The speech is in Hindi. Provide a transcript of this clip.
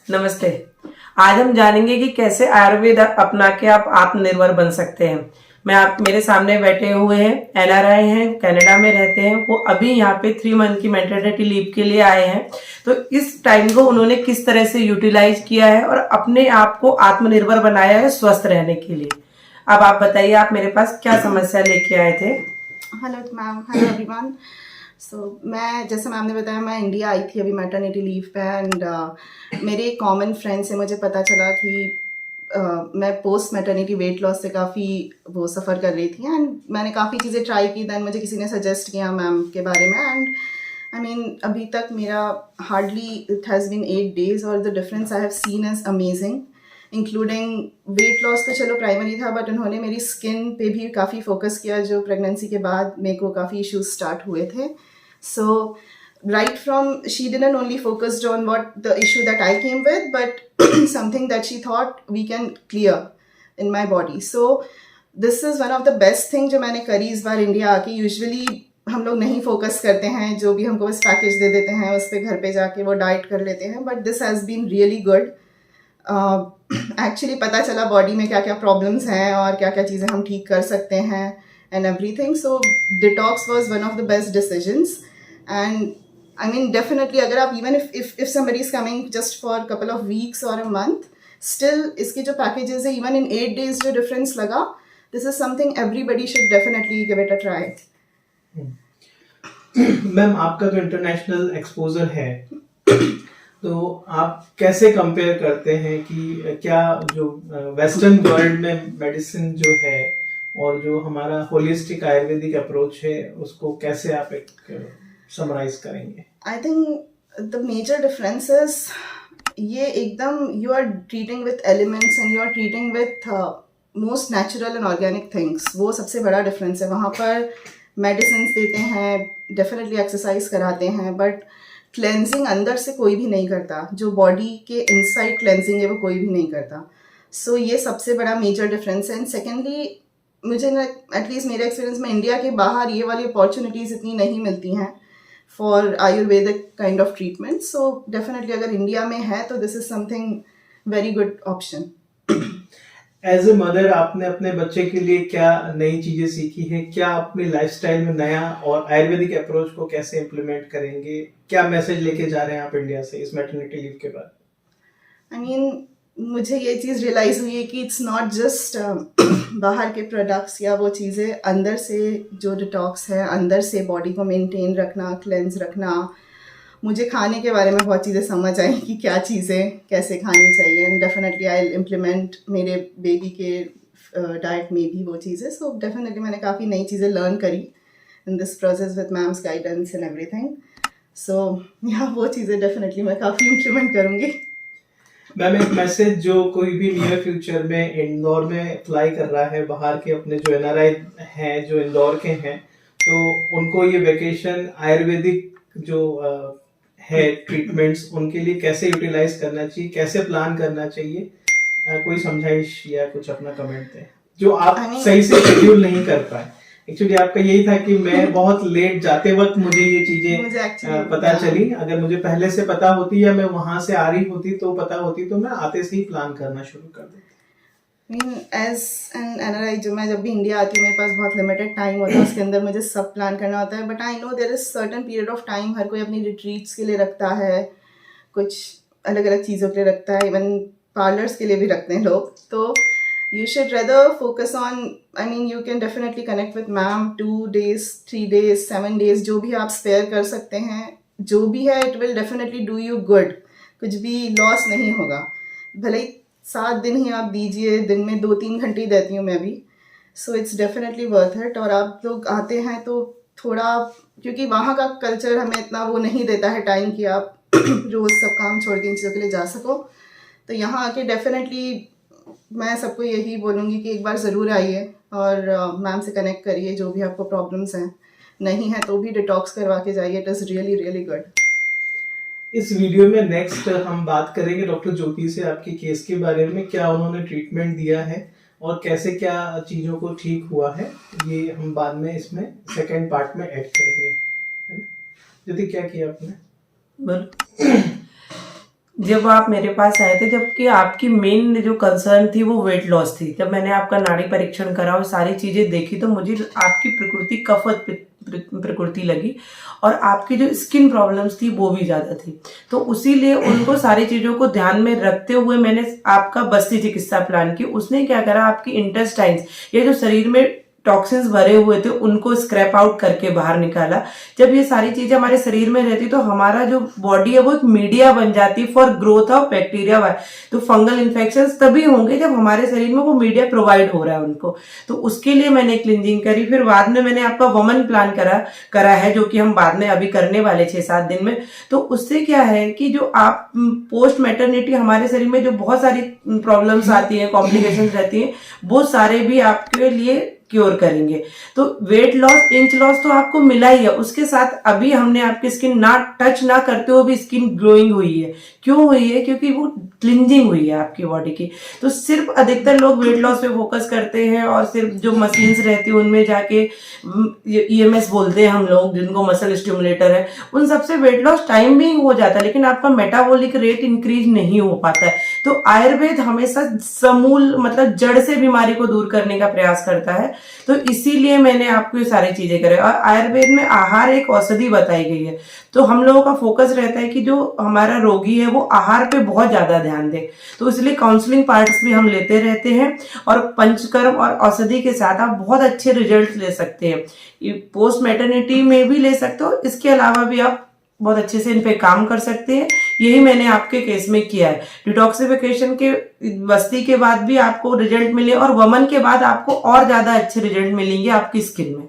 नमस्ते। आज हम जानेंगे कि कैसे आयुर्वेद अपना के आप आत्मनिर्भर बन सकते हैं। मेरे सामने बैठे हुए हैं, एनआरआई हैं, कनाडा में रहते हैं। वो अभी यहाँ पे 3 मंथ की मैटरनिटी लीव के लिए आए हैं। तो इस टाइम को उन्होंने किस तरह से यूटिलाइज किया है और अपने आप को आत्मनिर्भर बनाया है स्वस्थ रहने के लिए। अब आप बताइए, आप मेरे पास क्या समस्या लेके आए थे? Hello ma'am, hello everyone. मैं जैसे मैम ने बताया, मैं इंडिया आई थी अभी मैटरनिटी लीव पे एंड मेरे कॉमन फ्रेंड से मुझे पता चला कि मैं पोस्ट मैटरनिटी वेट लॉस से काफ़ी वो सफ़र कर रही थी एंड मैंने काफ़ी चीज़ें ट्राई की। दैन मुझे किसी ने सजेस्ट किया मैम के बारे में एंड आई मीन अभी तक मेरा hardly it has been 8 days और the difference I have seen is amazing, including weight loss तो चलो प्राइमरी था, बट उन्होंने मेरी स्किन पे भी काफ़ी फोकस किया जो प्रेगनेंसी के बाद मेरे को काफ़ी इश्यूज स्टार्ट हुए थे। सो right from she didn't only focused on what the issue that I came with, but something that she thought we can clear in my body. So this is one of the best thing जो मैंने करी इस बार इंडिया आके। यूजुअली हम लोग नहीं फोकस करते हैं, जो भी हमको बस पैकेज दे देते हैं उस पर घर पे जाके वो डाइट कर लेते हैं, but this has been really good. Actually पता चला बॉडी में क्या क्या प्रॉब्लम्स हैं और क्या क्या चीज़ें हम ठीक कर सकते हैं and everything. So detox was one of the best decisions and I mean definitely अगर आप even if somebody is coming just for couple of weeks और अ मंथ, स्टिल इसके जो पैकेजेस है इवन इन 8 days जो डिफरेंस लगा, this is something everybody should definitely give it a try. Ma'am, आपका तो इंटरनेशनल एक्सपोजर है, तो आप कैसे कंपेयर करते हैं कि क्या जो वेस्टर्न वर्ल्ड में मेडिसिन जो है और जो हमारा होलिस्टिक आयुर्वेदिक अप्रोच है उसको कैसे आप एक समराइज करेंगे? I think the major difference is ये एकदम you are treating with elements and you are treating with most natural and organic things. वो सबसे बड़ा डिफरेंस है। वहाँ पर मेडिसिन देते हैं, डेफिनेटली एक्सरसाइज कराते हैं, बट क्लेंजिंग अंदर से कोई भी नहीं करता। जो बॉडी के इनसाइड क्लेंजिंग है वो कोई भी नहीं करता। सो ये सबसे बड़ा मेजर डिफरेंस है। एंड सेकेंडली मुझे ना एटलीस्ट मेरे एक्सपीरियंस में इंडिया के बाहर ये वाली अपॉर्चुनिटीज़ इतनी नहीं मिलती हैं for Ayurvedic kind of treatment. So definitely अगर इंडिया में है तो this is something very good option. As a mother, आपने अपने बच्चे के लिए क्या नई चीजें सीखी है? क्या अपनी लाइफस्टाइल में नया और आयुर्वेदिक अप्रोच को कैसे इम्प्लीमेंट करेंगे? क्या मैसेज लेके जा रहे हैं आप इंडिया से इस मैटरनिटी लीव के बाद? आई मीन मुझे ये चीज़ रियलाइज़ हुई है कि इट्स नॉट जस्ट बाहर के प्रोडक्ट्स या वो चीज़ें, अंदर से जो डिटॉक्स है, अंदर से बॉडी को मेंटेन रखना, क्लेंस रखना। मुझे खाने के बारे में बहुत चीज़ें समझ आई कि क्या चीज़ें कैसे खानी चाहिए एंड डेफिनेटली आई इम्प्लीमेंट मेरे बेबी के डाइट में भी वो चीज़ें। सो डेफिनेटली मैंने काफ़ी नई चीज़ें लर्न करी in this process with ma'am's guidance and everything. So यहाँ वो चीज़ें डेफिनेटली मैं काफ़ी इम्प्लीमेंट करूँगी। मैम, एक मैसेज जो कोई भी नियर फ्यूचर में इंदौर में फ्लाई कर रहा है, बाहर के अपने जो एनआरआई हैं जो इंदौर के हैं, तो उनको ये वेकेशन आयुर्वेदिक जो है ट्रीटमेंट्स उनके लिए कैसे यूटिलाइज करना चाहिए, कैसे प्लान करना चाहिए? कोई समझाइश या कुछ अपना कमेंट दें जो आप सही से शेड्यूल नहीं कर पाए। एक्चुअली आपका यही था कि मैं बहुत लेट जाते वक्त मुझे ये चीजें पता चली। अगर मुझे पहले से पता होती या मैं वहां से आ रही होती तो पता होती तो मैं आते से ही प्लान करना शुरू कर देती। एज एन एनआरआई जो मैं जब भी इंडिया आती हूँ, मेरे पास बहुत लिमिटेड टाइम होता है, उसके अंदर मुझे सब प्लान करना होता है। But I know there is certain period of time हर कोई अपनी रिट्रीट्स के लिए रखता है, कुछ अलग अलग चीज़ों के लिए रखता है, इवन पार्लर्स के लिए भी रखते हैं लोग। तो you should rather focus on, I mean you can definitely connect with ma'am 2 days 3 days 7 days जो भी आप स्पेयर कर सकते हैं, जो भी है it will definitely do you good। कुछ भी लॉस नहीं होगा, भले ही 7 दिन ही आप दीजिए, दिन में 2-3 घंटे ही देती हूँ मैं भी। So it's definitely worth it. और आप लोग आते हैं तो थोड़ा, क्योंकि वहाँ का कल्चर हमें इतना वो नहीं देता है टाइम कि आप रोज़ सब काम छोड़ के इन चीज़ों के लिए जा सको, तो यहाँ आके डेफिनेटली मैं सबको यही बोलूँगी कि एक बार ज़रूर आइए और मैम से कनेक्ट करिए। जो भी आपको प्रॉब्लम्स हैं, नहीं है तो भी डिटॉक्स करवा के जाइए। It is really really good. इस वीडियो में नेक्स्ट हम बात करेंगे डॉक्टर ज्योति से आपके केस के बारे में, क्या उन्होंने ट्रीटमेंट दिया है और कैसे क्या चीज़ों को ठीक हुआ है, ये हम बाद में इसमें सेकेंड पार्ट में ऐड करेंगे, है ना? ज्योति, क्या किया आपने? जब आप मेरे पास आए थे, जबकि आपकी मेन जो कंसर्न थी वो वेट लॉस थी, जब मैंने आपका नाड़ी परीक्षण करा और सारी चीजें देखी तो मुझे आपकी प्रकृति कफत प्रकृति लगी और आपकी जो स्किन प्रॉब्लम्स थी वो भी ज्यादा थी। तो उसीलिए उनको सारी चीजों को ध्यान में रखते हुए मैंने आपका बस्ती चिकित्सा प्लान की। उसने क्या करा, आपकी इंटेस्टाइन्स, ये जो शरीर में टॉक्सिन्स भरे हुए थे उनको स्क्रैप आउट करके बाहर निकाला। जब ये सारी चीजें हमारे शरीर में रहती तो हमारा जो बॉडी है वो एक मीडिया बन जाती फॉर ग्रोथ ऑफ बैक्टीरिया। तो फंगल इन्फेक्शंस तभी होंगे जब हमारे शरीर में वो मीडिया प्रोवाइड हो रहा है उनको। तो उसके लिए मैंने क्लींजिंग करी। फिर बाद में मैंने आपका वमन प्लान करा है, जो कि हम बाद में अभी करने वाले 6-7 दिन में। तो उससे क्या है कि जो आप पोस्ट मैटरनिटी हमारे शरीर में जो बहुत सारी प्रॉब्लम्स आती हैं, कॉम्प्लिकेशंस रहती हैं, वो सारे भी आपके लिए क्योर करेंगे। तो वेट लॉस, इंच लॉस तो आपको मिला ही है, उसके साथ अभी हमने आपकी स्किन ना टच ना करते हुए भी स्किन ग्लोइंग हुई है। क्यों हुई है? क्योंकि वो क्लिंजिंग हुई है आपकी बॉडी की। तो सिर्फ अधिकतर लोग वेट लॉस पे फोकस करते हैं और सिर्फ जो मशीन्स रहती है उनमें जाके EMS बोलते हैं हम लोग, जिनको मसल स्टिमुलेटर है, उन सबसे वेट लॉस टाइम भी हो जाता है लेकिन आपका मेटाबॉलिक रेट इंक्रीज नहीं हो पाता है। तो आयुर्वेद हमेशा समूल मतलब जड़ से बीमारी को दूर करने का प्रयास करता है। तो इसीलिए मैंने आपको ये सारी चीजें करे। और आयुर्वेद में आहार एक औषधि बताई गई है, तो हम लोगों का फोकस रहता है कि जो हमारा रोगी है वो आहार पे बहुत ज्यादा ध्यान दे। तो इसलिए काउंसलिंग पार्ट्स भी हम लेते रहते हैं और पंचकर्म और औषधि के साथ आप बहुत अच्छे रिजल्ट ले सकते हैं। पोस्ट मैटरनिटी में भी ले सकते हो, इसके अलावा भी आप बहुत अच्छे से इन पे काम कर सकते हैं। यही मैंने आपके केस में किया है। डिटॉक्सिफिकेशन के बस्ती के बाद भी आपको रिजल्ट मिले और वमन के बाद आपको और ज्यादा अच्छे रिजल्ट मिलेंगे आपकी स्किन में।